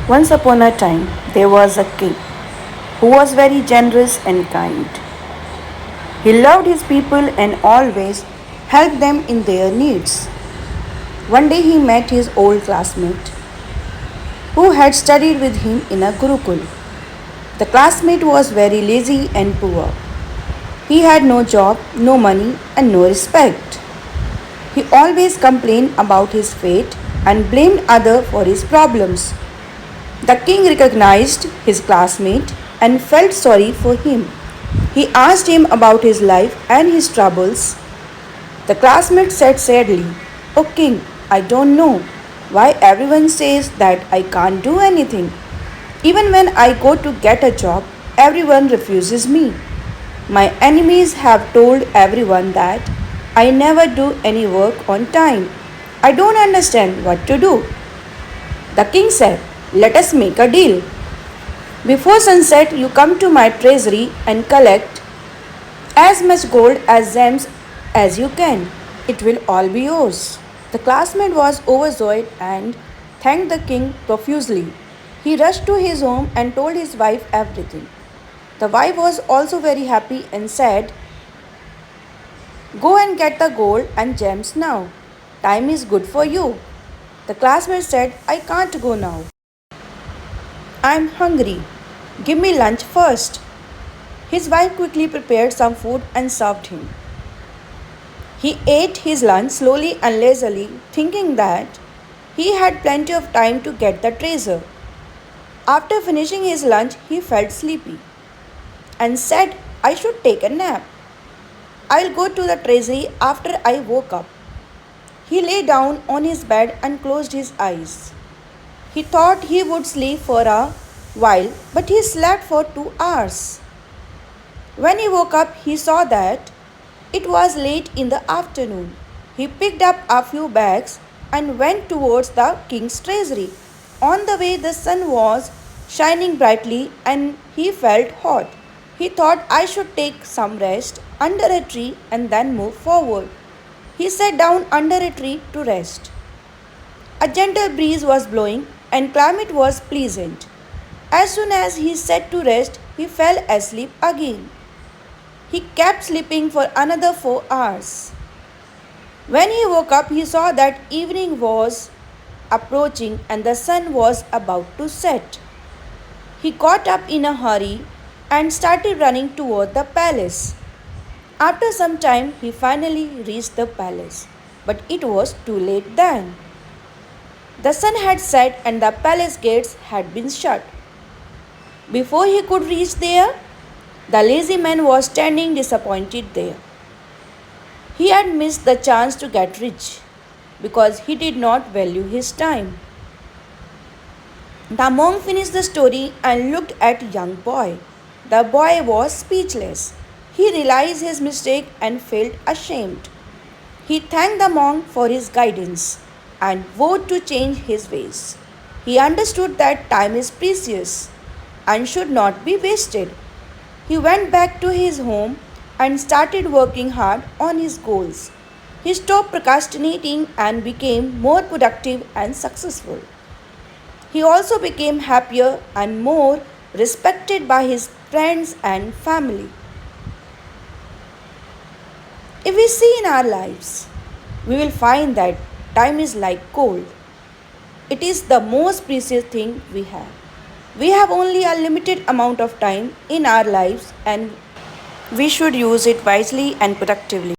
Once upon a time, there was a king who was very generous and kind. He loved his people and always helped them in their needs. One day he met his old classmate who had studied with him in a Gurukul. The classmate was very lazy and poor. He had no job, no money, and no respect. He always complained about his fate and blamed others for his problems. The king recognized his classmate and felt sorry for him. He asked him about his life and his troubles. The classmate said sadly, "Oh king, I don't know why everyone says that I can't do anything. Even when I go to get a job, everyone refuses me. My enemies have told everyone that I never do any work on time. I don't understand what to do." The king said, "Let us make a deal. Before sunset, you come to my treasury and collect as much gold as gems as you can. It will all be yours." The classmate was overjoyed and thanked the king profusely. He rushed to his home and told his wife everything. The wife was also very happy and said, "Go and get the gold and gems now. Time is good for you." The classmate said, "I can't go now. I'm hungry. Give me lunch first." His wife quickly prepared some food and served him. He ate his lunch slowly and lazily, thinking that he had plenty of time to get the treasure. After finishing his lunch, he felt sleepy and said, "I should take a nap. I'll go to the treasury after I woke up." He lay down on his bed and closed his eyes. He thought he would sleep for a while, but he slept for 2 hours. When he woke up, he saw that it was late in the afternoon. He picked up a few bags and went towards the king's treasury. On the way, the sun was shining brightly and he felt hot. He thought, "I should take some rest under a tree and then move forward." He sat down under a tree to rest. A gentle breeze was blowing and climate was pleasant. As soon as he sat to rest, he fell asleep again. He kept sleeping for another 4 hours. When he woke up, he saw that evening was approaching and the sun was about to set. He got up in a hurry and started running toward the palace. After some time, he finally reached the palace, but it was too late then. The sun had set and the palace gates had been shut. Before he could reach there, the lazy man was standing disappointed there. He had missed the chance to get rich because he did not value his time. The monk finished the story and looked at the young boy. The boy was speechless. He realized his mistake and felt ashamed. He thanked the monk for his guidance and vowed to change his ways. He understood that time is precious and should not be wasted. He went back to his home and started working hard on his goals. He stopped procrastinating and became more productive and successful. He also became happier and more respected by his friends and family. If we see in our lives, we will find that time is like gold. It is the most precious thing we have. We have only a limited amount of time in our lives and we should use it wisely and productively.